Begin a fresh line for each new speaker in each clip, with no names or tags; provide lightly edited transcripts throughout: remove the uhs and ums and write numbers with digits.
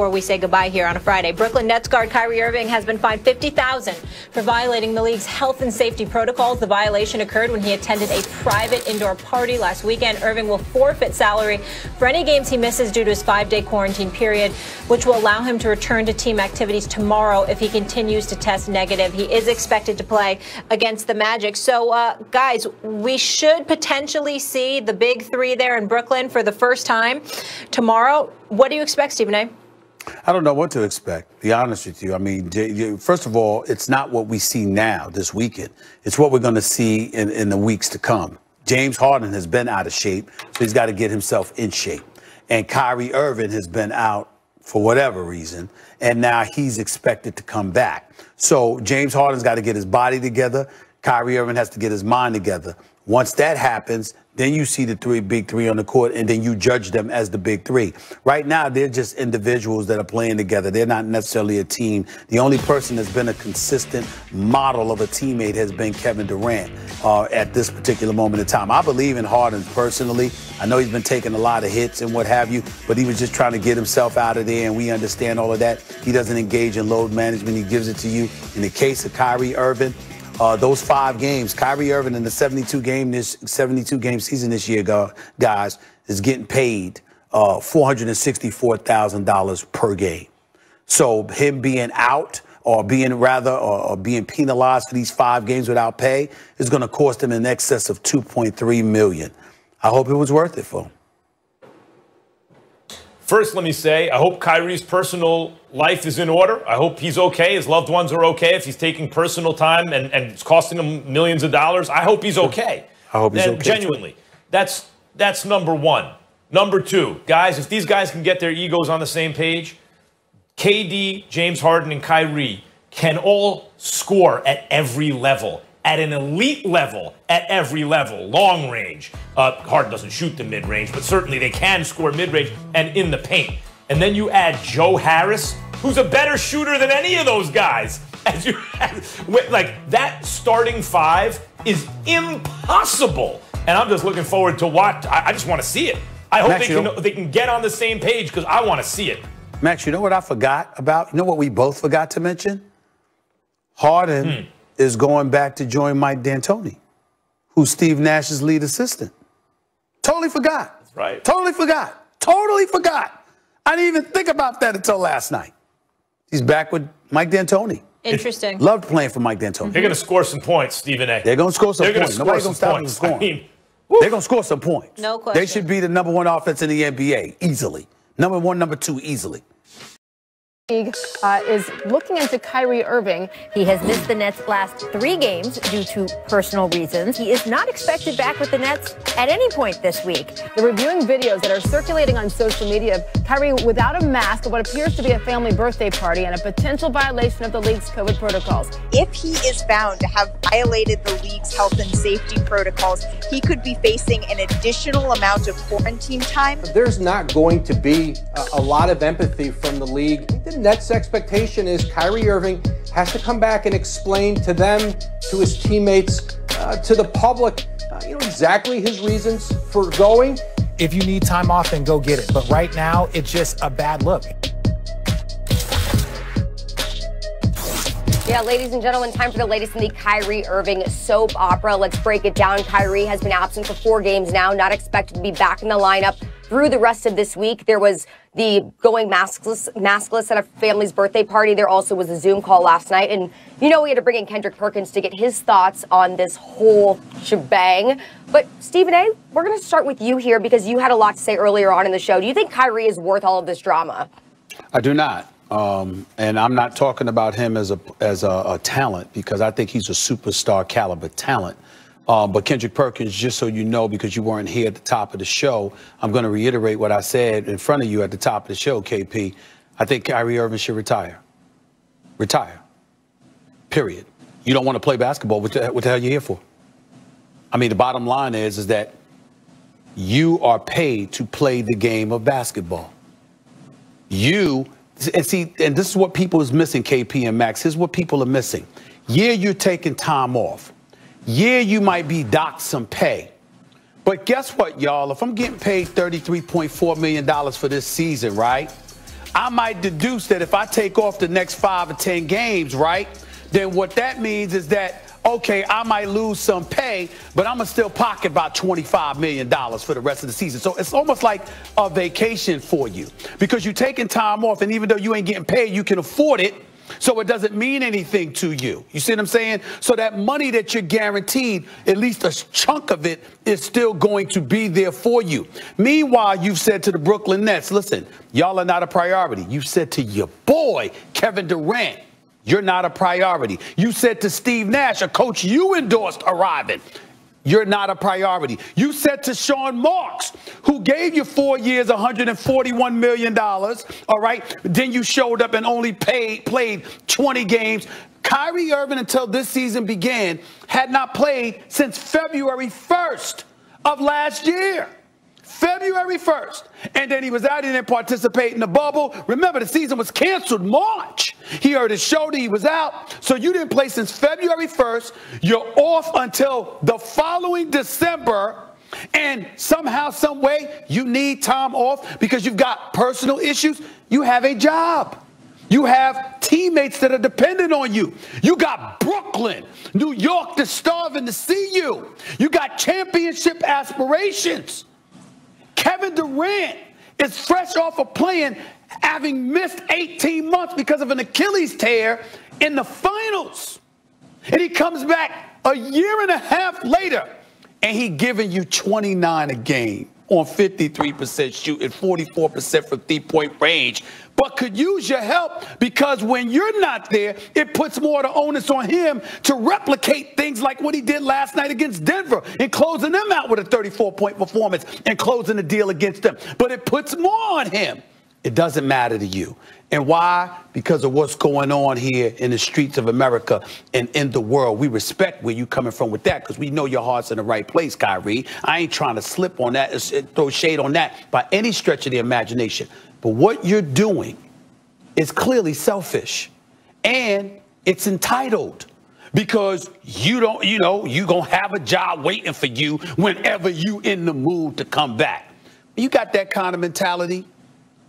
Before we say goodbye here on a Friday, Brooklyn Nets guard Kyrie Irving has been fined $50,000 for violating the league's health and safety protocols. The violation occurred when he attended a private indoor party last weekend. Irving will forfeit salary for any games he misses due to his 5-day quarantine period, which will allow him to return to team activities tomorrow if he continues to test negative. He is expected to play against the Magic. So, guys, we should potentially see the big three there in Brooklyn for the first time tomorrow. What do you expect, Stephen A?
I don't know what to expect, to be honest with you. I mean, first of all, it's not what we see now this weekend. It's what we're going to see in the weeks to come. James Harden has been out of shape, so he's got to get himself in shape. And Kyrie Irving has been out for whatever reason, and now he's expected to come back. So James Harden's got to get his body together. Kyrie Irving has to get his mind together. Once that happens, then you see the big three on the court, and then you judge them as the big three. Right now, they're just individuals that are playing together. They're not necessarily a team. The only person that's been a consistent model of a teammate has been Kevin Durant at this particular moment in time. I believe in Harden personally. I know he's been taking a lot of hits and what have you, but he was just trying to get himself out of there, and we understand all of that. He doesn't engage in load management. He gives it to you. In the case of Kyrie Irving, those 5 games, Kyrie Irving in the 72-game season this year, guys, is getting paid $464,000 per game. So him being out or being penalized for these 5 games without pay is going to cost him in excess of $2.3 million. I hope it was worth it for him.
First, let me say, I hope Kyrie's personal life is in order. I hope he's okay. His loved ones are okay. If he's taking personal time and it's costing him millions of dollars, I hope he's okay.
I hope he's okay.
Genuinely. That's number one. Number two, guys, if these guys can get their egos on the same page, KD, James Harden, and Kyrie can all score at every level. At an elite level, at every level, long range. Harden doesn't shoot the mid-range, but certainly they can score mid-range and in the paint. And then you add Joe Harris, who's a better shooter than any of those guys. Like, that starting 5 is impossible. And I'm just looking forward to watch. I just want to see it. I hope Max, they can get on the same page because I want to see it.
Max, you know what I forgot about? You know what we both forgot to mention? Harden is going back to join Mike D'Antoni, who's Steve Nash's lead assistant. Totally forgot.
That's right.
Totally forgot. Totally forgot. I didn't even think about that until last night. He's back with Mike D'Antoni.
Interesting.
Loved playing for Mike D'Antoni.
They're going to score some points, Stephen A.
They're going to score some points. Nobody's going to stop them from scoring. They're going to score some points.
No question.
They should be the #1 offense in the NBA easily. Number 1, number 2 easily.
Is looking into Kyrie Irving.
He has missed the Nets' last 3 games due to personal reasons. He is not expected back with the Nets at any point this week.
They're reviewing videos that are circulating on social media of Kyrie without a mask at what appears to be a family birthday party and a potential violation of the league's COVID protocols.
If he is found to have violated the league's health and safety protocols, he could be facing an additional amount of quarantine time.
There's not going to be a lot of empathy from the league. The Nets' expectation is Kyrie Irving has to come back and explain to them, to his teammates, to the public, exactly his reasons for going.
If you need time off, then go get it. But right now, it's just a bad look.
Yeah, ladies and gentlemen, time for the latest in the Kyrie Irving soap opera. Let's break it down. Kyrie has been absent for 4 games now, not expected to be back in the lineup through the rest of this week. There was the going maskless at a family's birthday party. There also was a Zoom call last night. And, we had to bring in Kendrick Perkins to get his thoughts on this whole shebang. But, Stephen A., we're going to start with you here because you had a lot to say earlier on in the show. Do you think Kyrie is worth all of this drama?
I do not. And I'm not talking about him as a talent because I think he's a superstar caliber talent. But Kendrick Perkins, just so you know, because you weren't here at the top of the show, I'm going to reiterate what I said in front of you at the top of the show, KP. I think Kyrie Irving should retire. Retire. Period. You don't want to play basketball. What the hell are you here for? I mean, the bottom line is that you are paid to play the game of basketball. And this is what people is missing, KP and Max. This is what people are missing. Yeah, you're taking time off. Yeah, you might be docked some pay. But guess what, y'all? If I'm getting paid $33.4 million for this season, right? I might deduce that if I take off the next 5 or 10 games, right, then what that means is that, okay, I might lose some pay, but I'm going to still pocket about $25 million for the rest of the season. So it's almost like a vacation for you because you're taking time off, and even though you ain't getting paid, you can afford it. So it doesn't mean anything to you. You see what I'm saying? So that money that you're guaranteed, at least a chunk of it, is still going to be there for you. Meanwhile, you've said to the Brooklyn Nets, listen, y'all are not a priority. You said to your boy, Kevin Durant, you're not a priority. You said to Steve Nash, a coach you endorsed arriving, you're not a priority. You said to Sean Marks, who gave you 4 years, $141 million, all right? Then you showed up and only played 20 games. Kyrie Irving, until this season began, had not played since February 1st of last year. February 1st. And then he was out, he didn't participate in the bubble. Remember, the season was canceled March. He hurt his shoulder, he was out. So you didn't play since February 1st. You're off until the following December. And somehow, some way, you need time off because you've got personal issues. You have a job. You have teammates that are dependent on you. You got Brooklyn, New York that's starving to see you. You got championship aspirations. Kevin Durant is fresh off of playing, having missed 18 months because of an Achilles tear in the finals. And he comes back a year and a half later, and he giving you 29 a game on 53% shooting, 44% from three-point range. But could use your help because when you're not there, it puts more of the onus on him to replicate things like what he did last night against Denver and closing them out with a 34-point performance and closing the deal against them. But it puts more on him. It doesn't matter to you. And why? Because of what's going on here in the streets of America and in the world. We respect where you're coming from with that because we know your heart's in the right place, Kyrie. I ain't trying to slip on that, throw shade on that by any stretch of the imagination. But what you're doing is clearly selfish and it's entitled because you don't, you're going to have a job waiting for you whenever you in the mood to come back. You got that kind of mentality.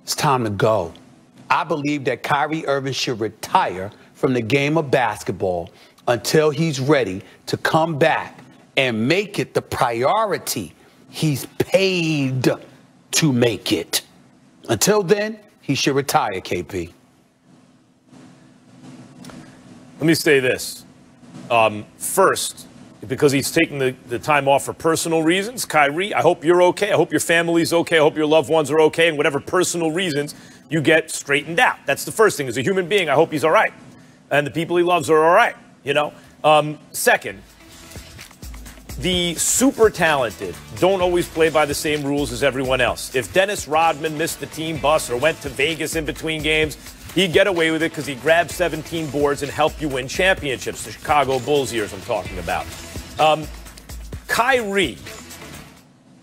It's time to go. I believe that Kyrie Irving should retire from the game of basketball until he's ready to come back and make it the priority he's paid to make it. Until then, he should retire, KP.
Let me say this. First, because he's taking the time off for personal reasons, Kyrie, I hope you're okay. I hope your family's okay. I hope your loved ones are okay. And whatever personal reasons, you get straightened out. That's the first thing. As a human being, I hope he's all right. And the people he loves are all right, Second, the super talented don't always play by the same rules as everyone else. If Dennis Rodman missed the team bus or went to Vegas in between games, he'd get away with it because he grabbed 17 boards and helped you win championships. The Chicago Bulls years I'm talking about. Kyrie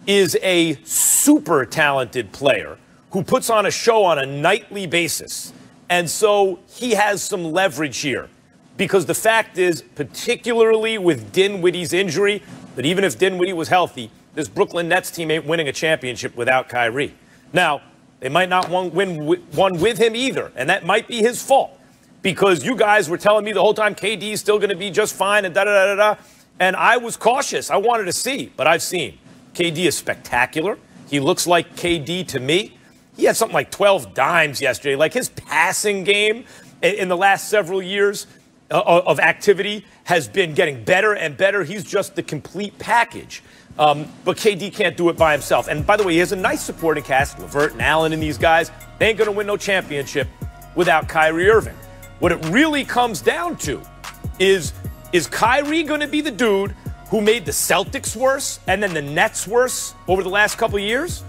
is a super talented player who puts on a show on a nightly basis. And so he has some leverage here because the fact is, particularly with Dinwiddie's injury, that even if Dinwiddie was healthy, this Brooklyn Nets team ain't winning a championship without Kyrie. Now, they might not win one with him either, and that might be his fault because you guys were telling me the whole time KD is still going to be just fine and da-da-da-da-da, and I was cautious. I wanted to see, but I've seen. KD is spectacular. He looks like KD to me. He had something like 12 dimes yesterday. Like his passing game in the last several years of activity has been getting better and better. He's just the complete package. But KD can't do it by himself. And by the way, he has a nice supporting cast, LeVert and Allen and these guys. They ain't going to win no championship without Kyrie Irving. What it really comes down to is Kyrie going to be the dude who made the Celtics worse and then the Nets worse over the last couple of years?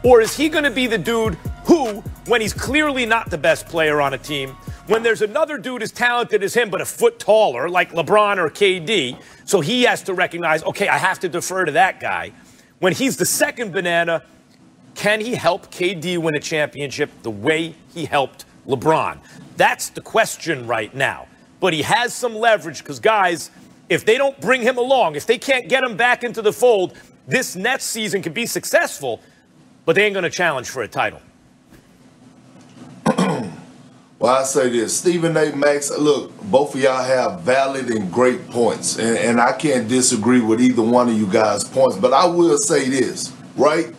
Or is he going to be the dude who, when he's clearly not the best player on a team, when there's another dude as talented as him but a foot taller, like LeBron or KD, so he has to recognize, okay, I have to defer to that guy. When he's the second banana, can he help KD win a championship the way he helped LeBron? That's the question right now. But he has some leverage because, guys, if they don't bring him along, if they can't get him back into the fold, this Nets season could be successful, but they ain't going to challenge for a title.
Well, I say this, Stephen A. Max, look, both of y'all have valid and great points, and I can't disagree with either one of you guys' points, but I will say this, right?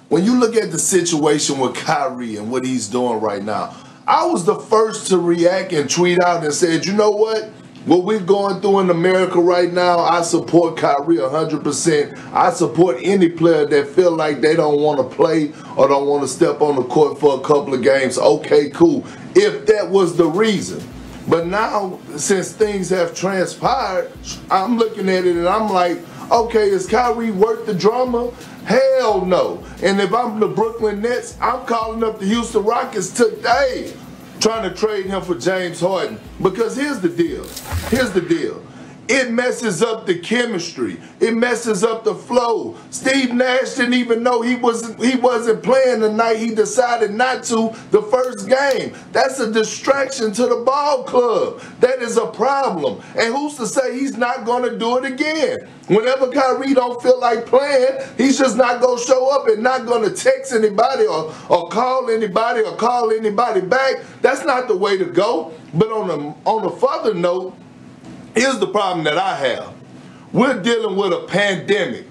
When you look at the situation with Kyrie and what he's doing right now, I was the first to react and tweet out and said, you know what? What we're going through in America right now, I support Kyrie 100%. I support any player that feel like they don't want to play or don't want to step on the court for a couple of games. Okay, cool. If that was the reason. But now, since things have transpired, I'm looking at it and I'm like, okay, is Kyrie worth the drama? Hell no. And if I'm the Brooklyn Nets, I'm calling up the Houston Rockets today, trying to trade him for James Harden. Because here's the deal. Here's the deal. It messes up the chemistry. It messes up the flow. Steve Nash didn't even know he wasn't playing the night he decided not to the first game. That's a distraction to the ball club. That is a problem. And who's to say he's not going to do it again? Whenever Kyrie don't feel like playing, he's just not going to show up and not going to text anybody or call anybody or call anybody back. That's not the way to go. But on a further note, here's the problem that I have. We're dealing with a pandemic.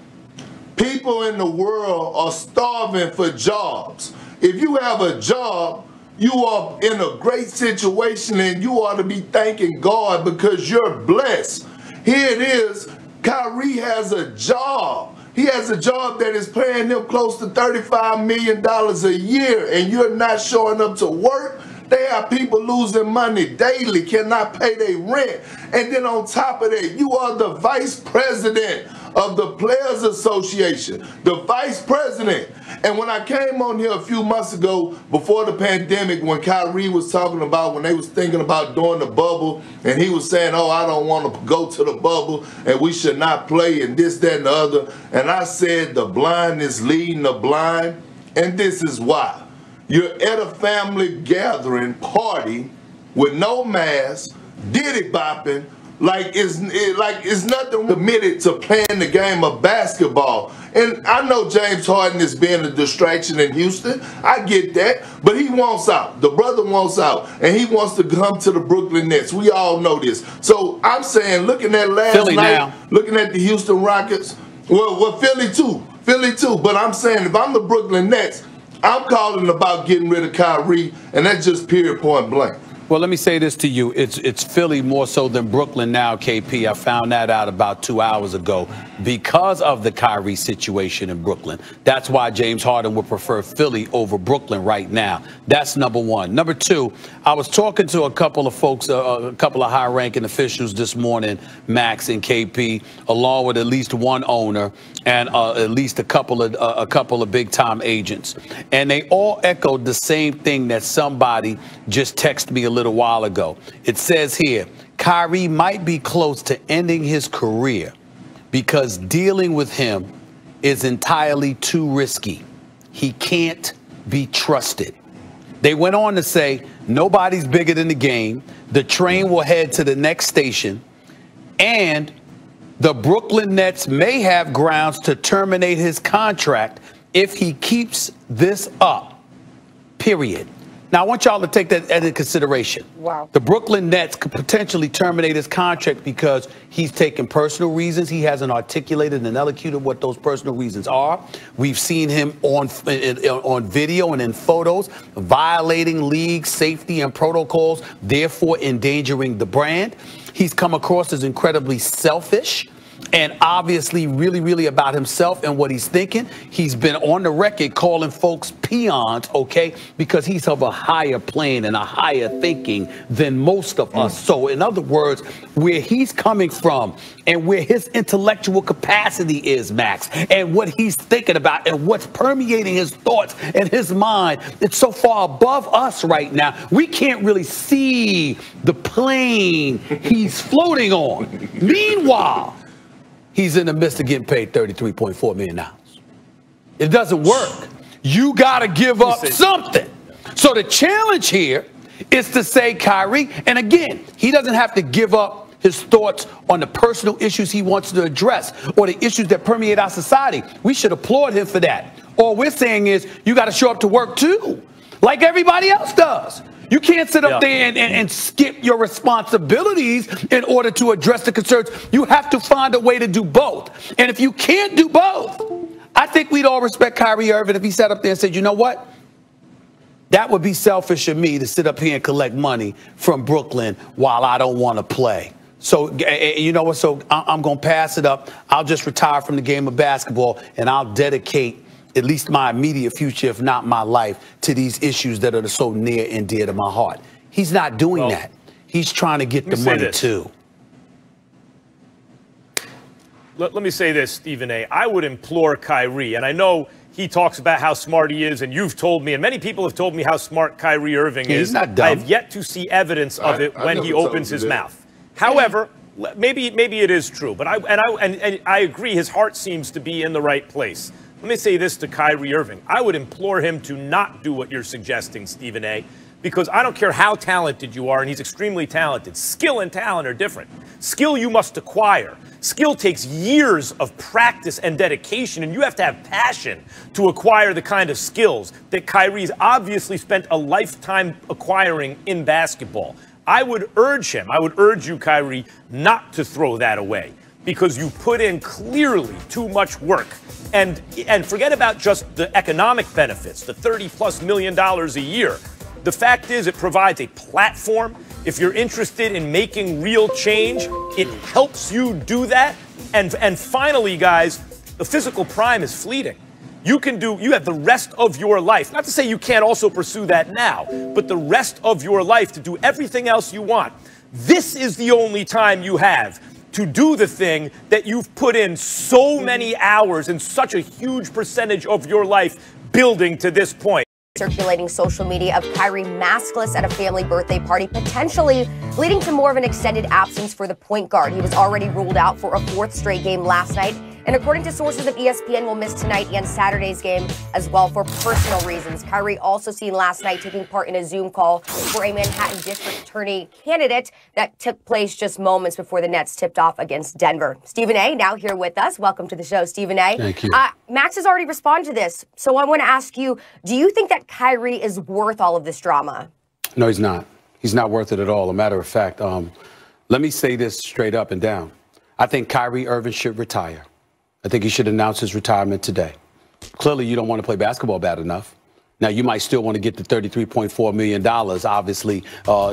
People in the world are starving for jobs. If you have a job, you are in a great situation and you ought to be thanking God because you're blessed. Here it is, Kyrie has a job. He has a job that is paying him close to $35 million a year and you're not showing up to work. They have people losing money daily, cannot pay their rent. And then on top of that, you are the vice president of the Players Association, the vice president. And when I came on here a few months ago, before the pandemic, when Kyrie was talking about, when they was thinking about doing the bubble, and he was saying, oh, I don't want to go to the bubble, and we should not play, and this, that, and the other. And I said, the blind is leading the blind, and this is why. You're at a family gathering party with no mask, diddy bopping, like it's nothing committed to playing the game of basketball. And I know James Harden is being a distraction in Houston. I get that. But he wants out. The brother wants out. And he wants to come to the Brooklyn Nets. We all know this. So I'm saying, looking at last night, looking at the Houston Rockets, well, Philly too. Philly too. But I'm saying, if I'm the Brooklyn Nets, I'm calling about getting rid of Kyrie, and that's just period, point blank.
Well, let me say this to you. It's Philly more so than Brooklyn now, KP. I found that out about 2 hours ago because of the Kyrie situation in Brooklyn. That's why James Harden would prefer Philly over Brooklyn right now. That's number one. Number two, I was talking to a couple of folks, a couple of high-ranking officials this morning, Max and KP, along with at least one owner and at least a couple of big-time agents. And they all echoed the same thing that somebody just texted me a little while ago. It says here, Kyrie might be close to ending his career because dealing with him is entirely too risky. He can't be trusted. They went on to say, nobody's bigger than the game. The train will head to the next station. And the Brooklyn Nets may have grounds to terminate his contract if he keeps this up, period. Now, I want y'all to take that into consideration. Wow. The Brooklyn Nets could potentially terminate his contract because he's taken personal reasons. He hasn't articulated and elocuted what those personal reasons are. We've seen him on video and in photos violating league safety and protocols, therefore endangering the brand. He's come across as incredibly selfish and obviously really, really about himself and what he's thinking. He's been on the record calling folks peons, okay, because he's of a higher plane and a higher thinking than most of us. So in other words, where he's coming from and where his intellectual capacity is, Max, and what he's thinking about and what's permeating his thoughts and his mind, it's so far above us right now. We can't really see the plane he's floating on. Meanwhile, he's in the midst of getting paid $33.4 million. It doesn't work. You got to give up something. So the challenge here is to say, Kyrie, and again, he doesn't have to give up his thoughts on the personal issues he wants to address or the issues that permeate our society. We should applaud him for that. All we're saying is you got to show up to work too, like everybody else does. You can't sit up there and skip your responsibilities in order to address the concerns. You have to find a way to do both. And if you can't do both, I think we'd all respect Kyrie Irving if he sat up there and said, you know what? That would be selfish of me to sit up here and collect money from Brooklyn while I don't want to play. So, you know what? So I'm going to pass it up. I'll just retire from the game of basketball, and I'll dedicate at least my immediate future, if not my life, to these issues that are so near and dear to my heart. He's not doing that. He's trying to get the money too.
Let me say this, Stephen A. I would implore Kyrie, and I know he talks about how smart he is, and you've told me, and many people have told me how smart Kyrie Irving is.
He's not dumb.
I have yet to see evidence of it when he opens his mouth. However, maybe it is true, but I agree his heart seems to be in the right place. Let me say this to Kyrie Irving. I would implore him to not do what you're suggesting, Stephen A., because I don't care how talented you are, and he's extremely talented. Skill and talent are different. Skill you must acquire. Skill takes years of practice and dedication, and you have to have passion to acquire the kind of skills that Kyrie's obviously spent a lifetime acquiring in basketball. I would urge him, I would urge you, Kyrie, not to throw that away, because you put in clearly too much work. And forget about just the economic benefits, the $30+ million a year. The fact is, it provides a platform. If you're interested in making real change, it helps you do that. And finally, guys, the physical prime is fleeting. You have the rest of your life, not to say you can't also pursue that now, but the rest of your life to do everything else you want. This is the only time you have to do the thing that you've put in so many hours and such a huge percentage of your life building to this point.
Circulating social media of Kyrie maskless at a family birthday party, potentially leading to more of an extended absence for the point guard. He was already ruled out for a 4th straight game last night, and according to sources of ESPN, will miss tonight and Saturday's game as well for personal reasons. Kyrie also seen last night taking part in a Zoom call for a Manhattan District Attorney candidate that took place just moments before the Nets tipped off against Denver. Stephen A. now here with us. Welcome to the show, Stephen A.
Thank you.
Max has already responded to this, so I want to ask you, do you think that Kyrie is worth all of this drama?
No, he's not. He's not worth it at all. A matter of fact, let me say this straight up and down. I think Kyrie Irving should retire. I think he should announce his retirement today. Clearly, you don't want to play basketball bad enough. Now, you might still want to get the $33.4 million, obviously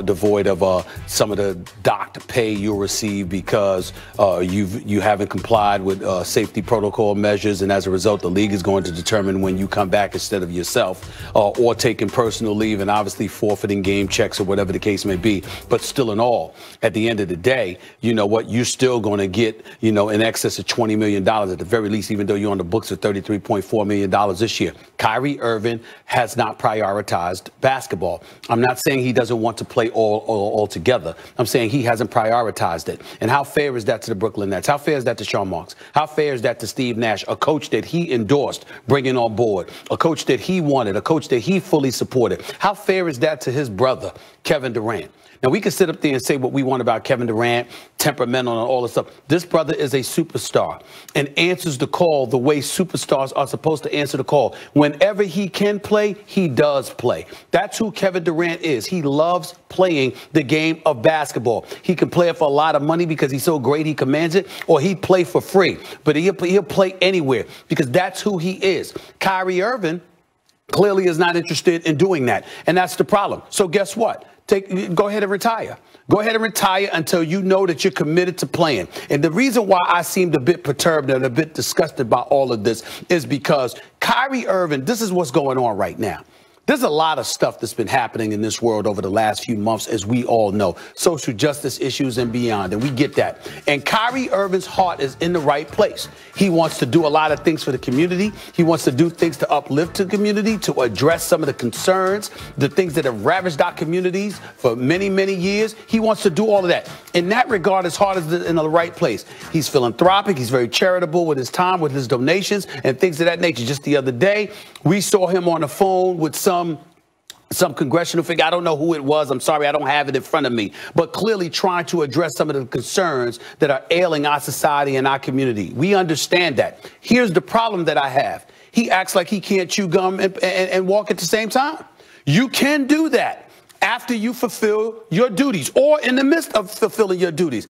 devoid of some of the docked pay you'll receive because you haven't complied with safety protocol measures. And as a result, the league is going to determine when you come back instead of yourself or taking personal leave and obviously forfeiting game checks or whatever the case may be. But still in all, at the end of the day, you know what? You're still going to get, in excess of $20 million at the very least, even though you're on the books of $33.4 million this year. Kyrie Irving has not prioritized basketball. I'm not saying he doesn't want to play all together. I'm saying he hasn't prioritized it. And how fair is that to the Brooklyn Nets? How fair is that to Sean Marks? How fair is that to Steve Nash, a coach that he endorsed bringing on board, a coach that he wanted, a coach that he fully supported? How fair is that to his brother, Kevin Durant? Now, we can sit up there and say what we want about Kevin Durant, temperamental and all this stuff. This brother is a superstar and answers the call the way superstars are supposed to answer the call. Whenever he can play, he does play. That's who Kevin Durant is. He loves playing the game of basketball. He can play it for a lot of money because he's so great he commands it, or he'd play for free. But he'll play anywhere because that's who he is. Kyrie Irving clearly is not interested in doing that. And that's the problem. So guess what? Go ahead and retire. Go ahead and retire until you know that you're committed to playing. And the reason why I seemed a bit perturbed and a bit disgusted by all of this is because Kyrie Irving, this is what's going on right now. There's a lot of stuff that's been happening in this world over the last few months, as we all know. Social justice issues and beyond, and we get that. And Kyrie Irving's heart is in the right place. He wants to do a lot of things for the community. He wants to do things to uplift the community, to address some of the concerns, the things that have ravaged our communities for many, many years. He wants to do all of that. In that regard, his heart is in the right place. He's philanthropic. He's very charitable with his time, with his donations, and things of that nature. Just the other day, we saw him on the phone with some congressional figure. I don't know who it was. I'm sorry, I don't have it in front of me. But clearly trying to address some of the concerns that are ailing our society and our community. We understand that. Here's the problem that I have. He acts like he can't chew gum and walk at the same time. You can do that. after you fulfill your duties or in the midst of fulfilling your duties.